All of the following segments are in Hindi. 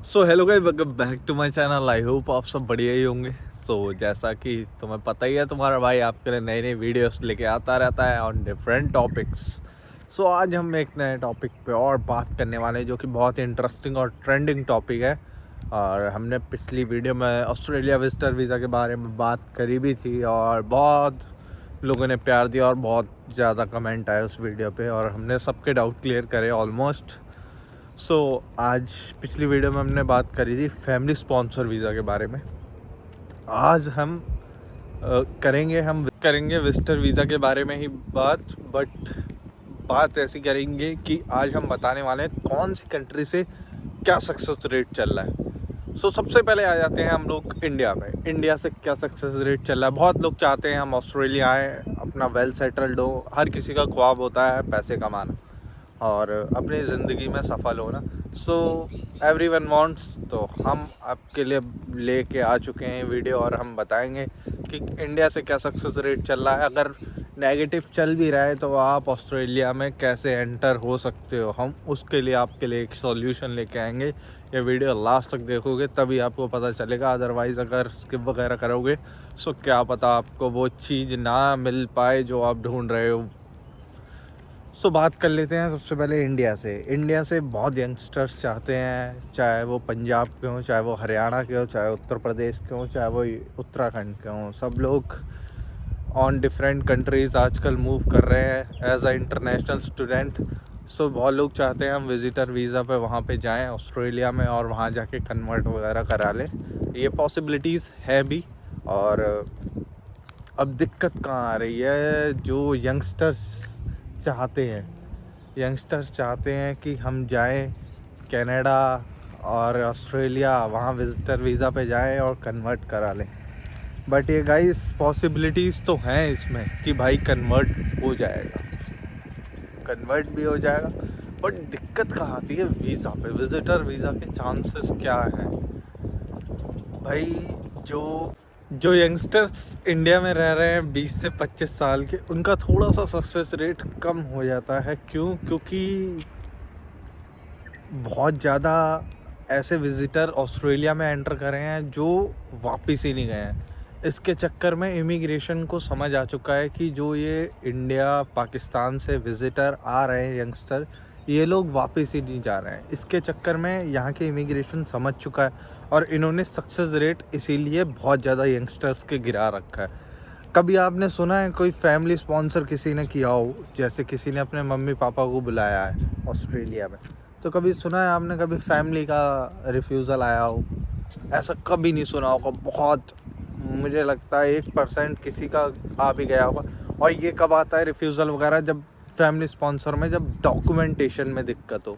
So hello guys, welcome back to my channel. I hope आप सब बढ़िया ही होंगे। जैसा कि तुम्हें पता ही है, तुम्हारा भाई आपके लिए नई नई वीडियोस लेके आता रहता है ऑन डिफरेंट टॉपिक्स। आज हम एक नए टॉपिक पे और बात करने वाले हैं, जो कि बहुत ही इंटरेस्टिंग और ट्रेंडिंग टॉपिक है। और हमने पिछली वीडियो में ऑस्ट्रेलिया विजिटर वीज़ा के बारे में बात करी भी थी, और बहुत लोगों ने प्यार दिया और बहुत ज़्यादा कमेंट आए उस वीडियो पे, और हमने सबके डाउट क्लियर करे ऑलमोस्ट। आज पिछली वीडियो में हमने बात करी थी फैमिली स्पॉन्सर वीज़ा के बारे में। आज हम करेंगे विजिटर वीज़ा के बारे में ही बात, बट बात ऐसी करेंगे कि आज हम बताने वाले हैं कौन सी कंट्री से क्या सक्सेस रेट चल रहा है। सबसे पहले आ जाते हैं हम लोग इंडिया में। इंडिया से क्या सक्सेस रेट चल रहा है। बहुत लोग चाहते हैं हम ऑस्ट्रेलिया आएँ, अपना वेल सेटल्ड हो। हर किसी का ख्वाब होता है पैसे कमाना और अपनी ज़िंदगी में सफल होना। Everyone wants. तो हम आपके लिए लेके आ चुके हैं वीडियो, और हम बताएंगे कि इंडिया से क्या सक्सेस रेट चल रहा है। अगर नेगेटिव चल भी रहा है तो आप ऑस्ट्रेलिया में कैसे एंटर हो सकते हो, हम उसके लिए आपके लिए एक सॉल्यूशन लेके आएंगे। ये वीडियो लास्ट तक देखोगे तभी आपको पता चलेगा, अदरवाइज़ अगर स्किप वगैरह करोगे क्या पता आपको वो चीज़ ना मिल पाए जो आप ढूंढ रहे हो। बात कर लेते हैं सबसे पहले इंडिया से। इंडिया से बहुत यंगस्टर्स चाहते हैं, चाहे वो पंजाब के हों, चाहे वो हरियाणा के हों, चाहे उत्तर प्रदेश के हों, चाहे वो उत्तराखंड के हों। सब लोग ऑन डिफरेंट कंट्रीज़ आजकल मूव कर रहे हैं एज अ इंटरनेशनल स्टूडेंट। बहुत लोग चाहते हैं हम विज़िटर वीज़ा पे वहाँ पे जाएं ऑस्ट्रेलिया में, और वहाँ जाके कन्वर्ट वगैरह करा लें। ये पॉसिबिलिटीज़ है भी। और अब दिक्कत कहाँ आ रही है, जो यंगस्टर्स चाहते हैं कि हम जाएं कनाडा और ऑस्ट्रेलिया, वहाँ विजिटर वीज़ा पे जाएं और कन्वर्ट करा लें। बट ये गाइस पॉसिबिलिटीज़ तो हैं इसमें कि भाई कन्वर्ट भी हो जाएगा। बट दिक्कत कहाँ आती है वीज़ा पे। विजिटर वीज़ा के चांसेस क्या हैं भाई। जो जो यंगस्टर्स इंडिया में रह रहे हैं 20 से 25 साल के, उनका थोड़ा सा सक्सेस रेट कम हो जाता है। क्योंकि बहुत ज़्यादा ऐसे विज़िटर ऑस्ट्रेलिया में एंटर करे हैं जो वापस ही नहीं गए हैं। इसके चक्कर में इमिग्रेशन को समझ आ चुका है कि जो ये इंडिया पाकिस्तान से विज़िटर आ रहे हैं यंगस्टर, ये लोग वापस ही नहीं जा रहे हैं। इसके चक्कर में यहाँ के इमिग्रेशन समझ चुका है, और इन्होंने सक्सेस रेट इसीलिए बहुत ज़्यादा यंगस्टर्स के गिरा रखा है। कभी आपने सुना है कोई फैमिली स्पॉन्सर किसी ने किया हो, जैसे किसी ने अपने मम्मी पापा को बुलाया है ऑस्ट्रेलिया में, तो कभी सुना है आपने कभी फैमिली का रिफ्यूज़ल आया हो? ऐसा कभी नहीं सुना होगा। बहुत, मुझे लगता है 1% किसी का आ भी गया होगा। और ये कब आता है रिफ्यूज़ल वगैरह, जब फैमिली स्पॉन्सर में जब डॉक्यूमेंटेशन में दिक्कत हो,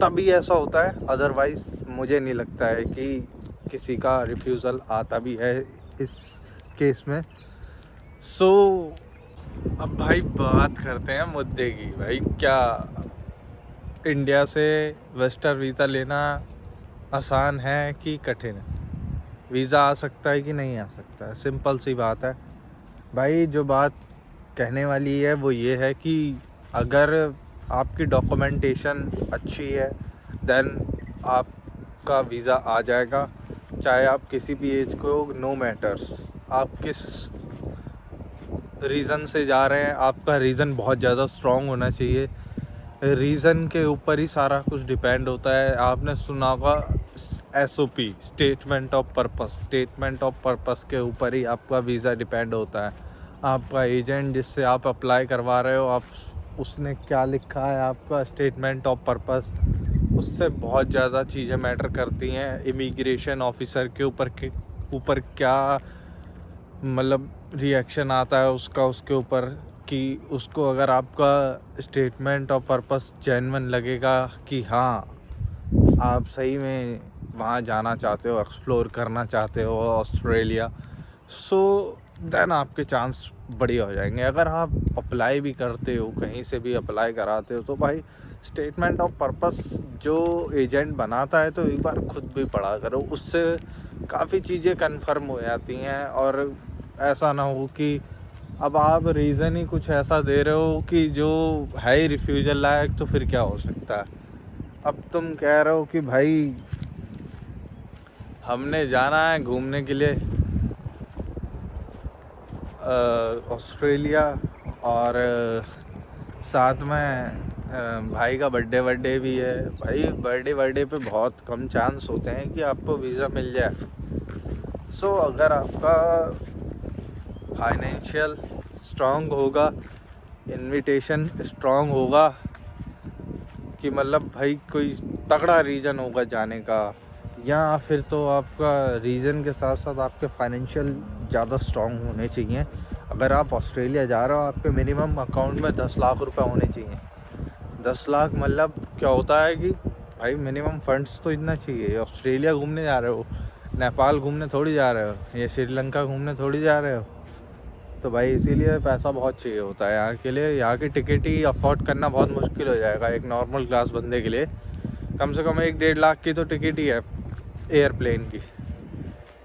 तभी ऐसा होता है। अदरवाइज़ मुझे नहीं लगता है कि किसी का रिफ्यूज़ल आता भी है इस केस में। अब भाई बात करते हैं मुद्दे की। भाई क्या इंडिया से वेस्टर वीज़ा लेना आसान है कि कठिन है? वीज़ा आ सकता है कि नहीं आ सकता है? सिंपल सी बात है भाई। जो बात कहने वाली है वो ये है कि अगर आपकी डॉक्यूमेंटेशन अच्छी है, देन आपका वीज़ा आ जाएगा। चाहे आप किसी भी एज को, नो मैटर्स आप किस रीज़न से जा रहे हैं, आपका रीज़न बहुत ज़्यादा स्ट्रॉन्ग होना चाहिए। रीज़न के ऊपर ही सारा कुछ डिपेंड होता है। आपने सुना होगा SOP, स्टेटमेंट ऑफ पर्पस के ऊपर ही आपका वीज़ा डिपेंड होता है। आपका एजेंट जिससे आप अप्लाई करवा रहे हो, उसने क्या लिखा है आपका स्टेटमेंट ऑफ पर्पस, उससे बहुत ज़्यादा चीज़ें मैटर करती हैं। इमिग्रेशन ऑफिसर के ऊपर क्या मतलब रिएक्शन आता है उसका, उसके ऊपर, कि उसको अगर आपका स्टेटमेंट ऑफ पर्पस जेन्युइन लगेगा कि हाँ आप सही में वहाँ जाना चाहते हो, एक्सप्लोर करना चाहते हो ऑस्ट्रेलिया, देन आपके चांस बढ़िया हो जाएंगे। अगर आप अप्लाई भी करते हो, कहीं से भी अप्लाई कराते हो, तो भाई स्टेटमेंट ऑफ पर्पस जो एजेंट बनाता है, तो एक बार खुद भी पढ़ा करो। उससे काफ़ी चीज़ें कन्फर्म हो जाती हैं। और ऐसा ना हो कि अब आप रीज़न ही कुछ ऐसा दे रहे हो कि जो है ही रिफ्यूज़ल लायक, तो फिर क्या हो सकता है। अब तुम कह रहे हो कि भाई हमने जाना है घूमने के लिए ऑस्ट्रेलिया, और साथ में भाई का बर्थडे भी है। भाई बर्थडे पे बहुत कम चांस होते हैं कि आपको वीज़ा मिल जाए। सो अगर आपका फाइनेंशियल स्ट्रांग होगा, इनविटेशन स्ट्रांग होगा, कि मतलब भाई कोई तगड़ा रीज़न होगा जाने का, या फिर तो आपका रीज़न के साथ साथ आपके फाइनेंशियल ज़्यादा स्ट्रांग होने चाहिए। अगर आप ऑस्ट्रेलिया जा रहे हो, आपके मिनिमम अकाउंट में 10 लाख रुपए होने चाहिए। 10 लाख मतलब क्या होता है कि भाई मिनिमम फंड्स तो इतना चाहिए। ऑस्ट्रेलिया घूमने जा रहे हो, नेपाल घूमने थोड़ी जा रहे हो, या श्रीलंका घूमने थोड़ी जा रहे हो। तो भाई इसीलिए पैसा बहुत चाहिए होता है यहाँ के लिए। यहाँ की टिकट ही अफोर्ड करना बहुत मुश्किल हो जाएगा एक नॉर्मल क्लास बंदे के लिए। कम से कम 1-1.5 लाख की तो टिकट ही है एयरप्लेन की।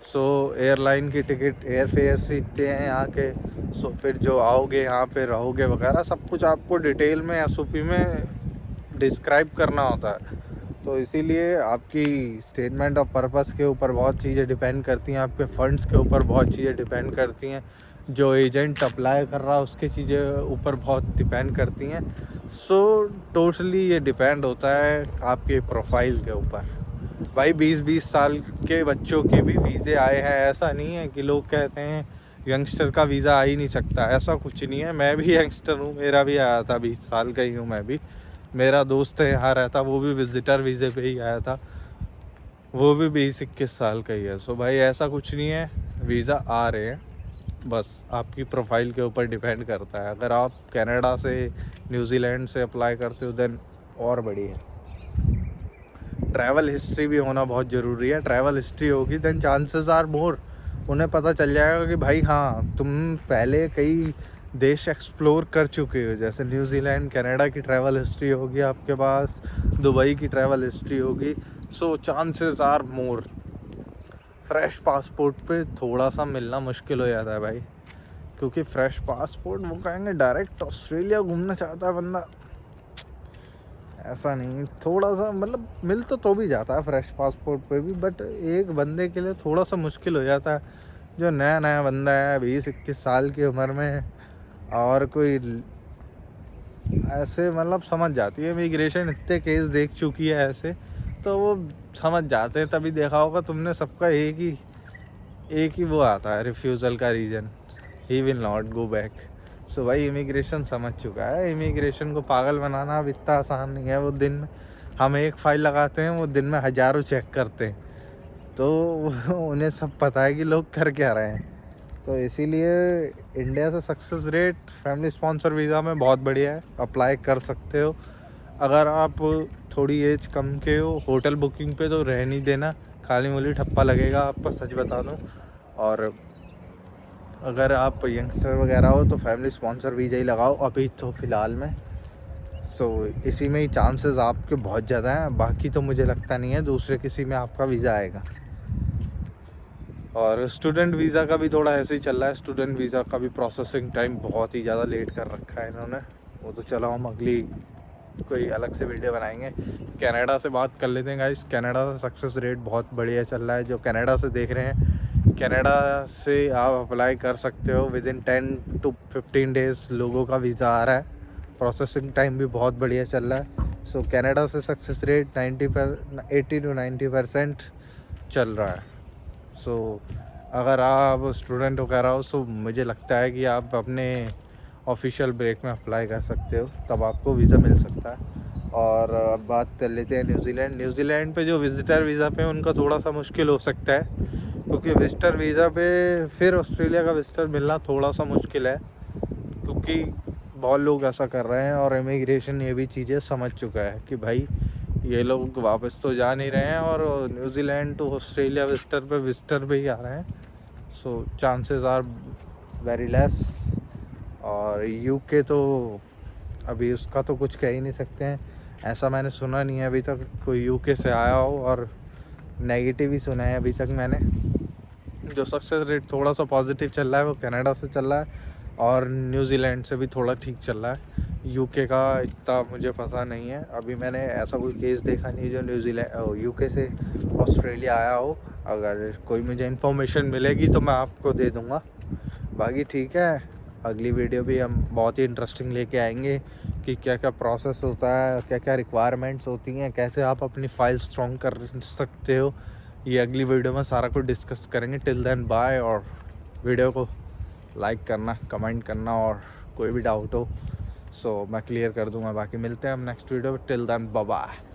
सो एयरलाइन की टिकट, एयर फेयर्स इतने हैं यहाँ के। सो फिर जो आओगे यहाँ पे रहोगे वगैरह सब कुछ आपको डिटेल में एसओपी में डिस्क्राइब करना होता है। तो इसीलिए आपकी स्टेटमेंट ऑफ पर्पस के ऊपर बहुत चीज़ें डिपेंड करती हैं, आपके फंड्स के ऊपर बहुत चीज़ें डिपेंड करती हैं, जो एजेंट अप्लाई कर रहा है उसके चीज़ें ऊपर बहुत डिपेंड करती हैं। सो टोटली ये डिपेंड होता है आपके प्रोफाइल के ऊपर। भाई 20-20 साल के बच्चों के भी वीज़े आए हैं। ऐसा नहीं है कि लोग कहते हैं यंगस्टर का वीज़ा आ ही नहीं सकता, ऐसा कुछ नहीं है। मैं भी यंगस्टर हूँ, मेरा भी आया था, 20 साल का ही हूँ मैं भी। मेरा दोस्त है यहाँ रहता, वो भी विजिटर वीज़े पे ही आया था, वो भी 20-21 साल का ही है। सो भाई ऐसा कुछ नहीं है, वीज़ा आ रहे हैं, बस आपकी प्रोफाइल के ऊपर डिपेंड करता है। अगर आप कनाडा से, न्यूजीलैंड से अप्लाई करते हो देन और बढ़िया। ट्रैवल हिस्ट्री भी होना बहुत ज़रूरी है। ट्रैवल हिस्ट्री होगी देन चांसेस आर मोर, उन्हें पता चल जाएगा कि भाई हाँ तुम पहले कई देश एक्सप्लोर कर चुके हो। जैसे न्यूजीलैंड, कनाडा की ट्रैवल हिस्ट्री होगी आपके पास, दुबई की ट्रैवल हिस्ट्री होगी। So chances are more. Fresh passport पे थोड़ा सा मिलना मुश्किल हो जाता है भाई, क्योंकि फ्रेश पासपोर्ट वो कहेंगे डायरेक्ट ऑस्ट्रेलिया घूमना चाहता है बंदा। ऐसा नहीं, थोड़ा सा मतलब मिल तो भी जाता है फ्रेश पासपोर्ट पे भी, बट एक बंदे के लिए थोड़ा सा मुश्किल हो जाता है जो नया नया बंदा है 20-21 साल की उम्र में। और कोई ऐसे मतलब समझ जाती है, इमिग्रेशन इतने केस देख चुकी है ऐसे, तो वो समझ जाते हैं। तभी देखा होगा तुमने, सबका एक ही वो आता है रिफ्यूज़ल का reason, he will not go back. So भाई इमिग्रेशन समझ चुका है, इमिग्रेशन को पागल बनाना अब इतना आसान नहीं है। वो दिन में हम एक फ़ाइल लगाते हैं, वो दिन में हज़ारों चेक करते हैं। तो उन्हें सब पता है कि लोग कर क्या रहे हैं। तो इसीलिए इंडिया से success rate family sponsor visa में बहुत बढ़िया है, अप्लाई कर सकते हो। अगर आप थोड़ी एज कम के हो, होटल बुकिंग पे तो रह नहीं देना, खाली मूली ठप्पा लगेगा आपका, सच बता दूँ। और अगर आप यंगस्टर वगैरह हो तो फैमिली स्पॉन्सर वीज़ा ही लगाओ अभी तो फ़िलहाल में। सो इसी में ही चांसेस आपके बहुत ज़्यादा हैं, बाकी तो मुझे लगता नहीं है दूसरे किसी में आपका वीज़ा आएगा। और स्टूडेंट वीज़ा का भी थोड़ा ऐसे ही चल रहा है। स्टूडेंट वीज़ा का भी प्रोसेसिंग टाइम बहुत ही ज़्यादा लेट कर रखा है इन्होंने। वो तो चलो हम अगली कोई अलग से वीडियो बनाएंगे। कनाडा से बात कर लेते हैं गाइस। कनाडा का सक्सेस रेट बहुत बढ़िया चल रहा है। जो कनाडा से देख रहे हैं, कनाडा से आप अप्लाई कर सकते हो, विदिन 10 to 15 डेज़ लोगों का वीज़ा आ रहा है। प्रोसेसिंग टाइम भी बहुत बढ़िया चल रहा है। सो कनाडा से सक्सेस रेट 80 to 90% चल रहा है। सो अगर आप स्टूडेंट वगैरह हो, सो मुझे लगता है कि आप अपने ऑफिशियल ब्रेक में अप्लाई कर सकते हो, तब आपको वीज़ा मिल सकता है। और अब बात कर लेते हैं न्यूजीलैंड पे जो विज़िटर वीज़ा पे उनका थोड़ा सा मुश्किल हो सकता है, क्योंकि विज़िटर वीज़ा पे फिर ऑस्ट्रेलिया का विज़िटर मिलना थोड़ा सा मुश्किल है, क्योंकि बहुत लोग ऐसा कर रहे हैं। और इमिग्रेशन ये भी चीज़ें समझ चुका है कि भाई ये लोग वापस तो जा नहीं रहे हैं, और न्यूजीलैंड टू ऑस्ट्रेलिया विजिटर पे ही आ रहे हैं। So chances are very less. और यूके तो अभी उसका तो कुछ कह ही नहीं सकते हैं। ऐसा मैंने सुना नहीं है अभी तक कोई यूके से आया हो, और नेगेटिव ही सुना है अभी तक मैंने। जो सक्सेस रेट थोड़ा सा पॉजिटिव चल रहा है वो कनाडा से चल रहा है, और न्यूजीलैंड से भी थोड़ा ठीक चल रहा है। यूके का इतना मुझे पता नहीं है, अभी मैंने ऐसा कोई केस देखा नहीं जो यूके से ऑस्ट्रेलिया आया हो अगर कोई मुझे इन्फॉर्मेशन मिलेगी तो मैं आपको दे दूँगा। बाकी ठीक है, अगली वीडियो भी हम बहुत ही इंटरेस्टिंग लेके आएंगे कि क्या क्या प्रोसेस होता है, क्या क्या रिक्वायरमेंट्स होती हैं, कैसे आप अपनी फाइल स्ट्रॉन्ग कर सकते हो। ये अगली वीडियो में सारा कुछ डिस्कस करेंगे। टिल देन बाय, और वीडियो को लाइक करना, कमेंट करना, और कोई भी डाउट हो सो मैं क्लियर कर दूंगा। बाकी मिलते हैं हम नेक्स्ट वीडियो में। Till then bye bye.